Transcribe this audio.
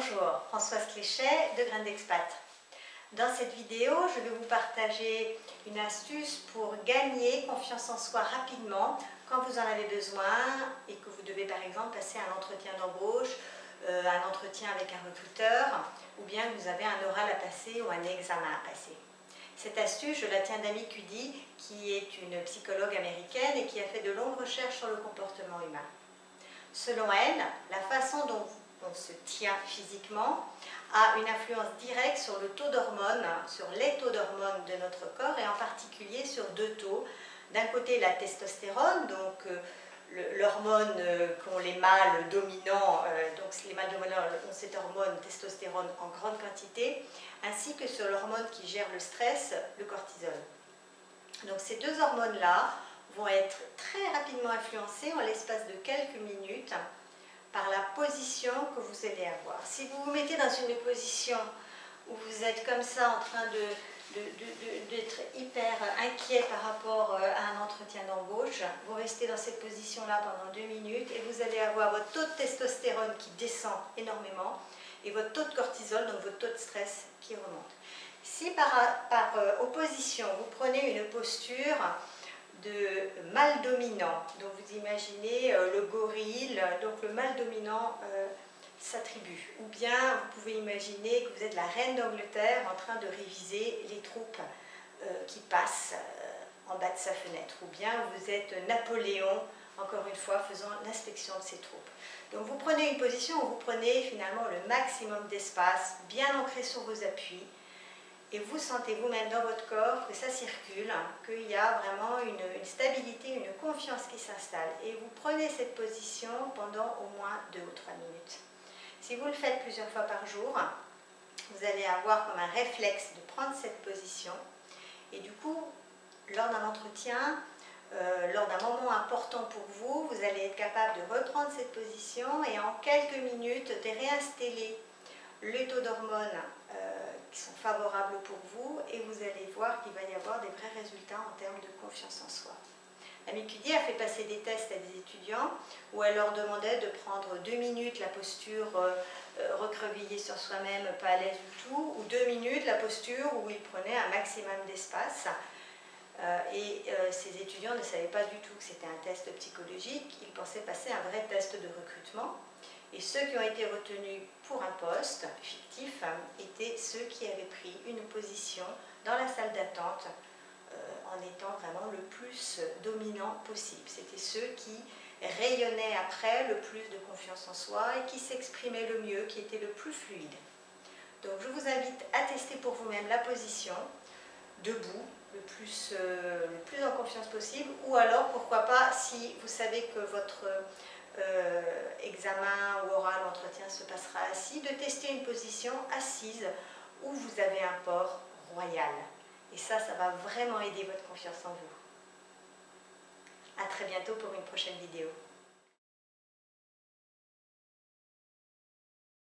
Bonjour, Françoise Cléchet de Graines d'Expat. Dans cette vidéo, je vais vous partager une astuce pour gagner confiance en soi rapidement quand vous en avez besoin et que vous devez par exemple passer un entretien d'embauche, un entretien avec un recruteur ou bien que vous avez un oral à passer ou un examen à passer. Cette astuce, je la tiens d'Amy Cuddy, qui est une psychologue américaine et qui a fait de longues recherches sur le comportement humain. Selon elle, la façon dont on se tient physiquement a une influence directe sur le taux d'hormones, sur les taux d'hormones de notre corps et en particulier sur deux taux. D'un côté la testostérone, donc l'hormone qu'ont les mâles dominants, donc les mâles dominants ont cette hormone testostérone en grande quantité, ainsi que sur l'hormone qui gère le stress, le cortisol. Donc ces deux hormones-là vont être très rapidement influencées en l'espace de quelques minutes par la position que vous allez avoir. Si vous vous mettez dans une position où vous êtes comme ça en train d'être hyper inquiet par rapport à un entretien d'embauche, vous restez dans cette position-là pendant 2 minutes et vous allez avoir votre taux de testostérone qui descend énormément et votre taux de cortisol, donc votre taux de stress qui remonte. Si par opposition, vous prenez une posture de mâle dominant, donc vous imaginez le gorille, donc le mâle dominant s'attribue, ou bien vous pouvez imaginer que vous êtes la reine d'Angleterre en train de réviser les troupes qui passent en bas de sa fenêtre, ou bien vous êtes Napoléon, encore une fois, faisant l'inspection de ses troupes. Donc vous prenez une position où vous prenez finalement le maximum d'espace, bien ancré sur vos appuis, et vous sentez vous-même dans votre corps que ça circule, qu'il y a vraiment une stabilité, une confiance qui s'installe. Et vous prenez cette position pendant au moins 2 ou 3 minutes. Si vous le faites plusieurs fois par jour, vous allez avoir comme un réflexe de prendre cette position. Et du coup, lors d'un entretien, lors d'un moment important pour vous, vous allez être capable de reprendre cette position et en quelques minutes de réinstaller les taux d'hormones qui sont favorables pour vous et vous allez voir qu'il va y avoir des vrais résultats en termes de confiance en soi. Amy Cuddy a fait passer des tests à des étudiants où elle leur demandait de prendre 2 minutes la posture recroquevillée sur soi-même, pas à l'aise du tout, ou 2 minutes la posture où ils prenaient un maximum d'espace. Ces étudiants ne savaient pas du tout que c'était un test psychologique, ils pensaient passer un vrai test de recrutement. Et ceux qui ont été retenus pour un poste fictif étaient ceux qui avaient pris une position dans la salle d'attente en étant vraiment le plus dominant possible. C'était ceux qui rayonnaient après le plus de confiance en soi et qui s'exprimaient le mieux, qui étaient le plus fluides. Donc je vous invite à tester pour vous-même la position debout, le plus en confiance possible, ou alors pourquoi pas si vous savez que votre examen ou oral, entretien se passera assis, de tester une position assise où vous avez un port royal. Et ça va vraiment aider votre confiance en vous. À très bientôt pour une prochaine vidéo.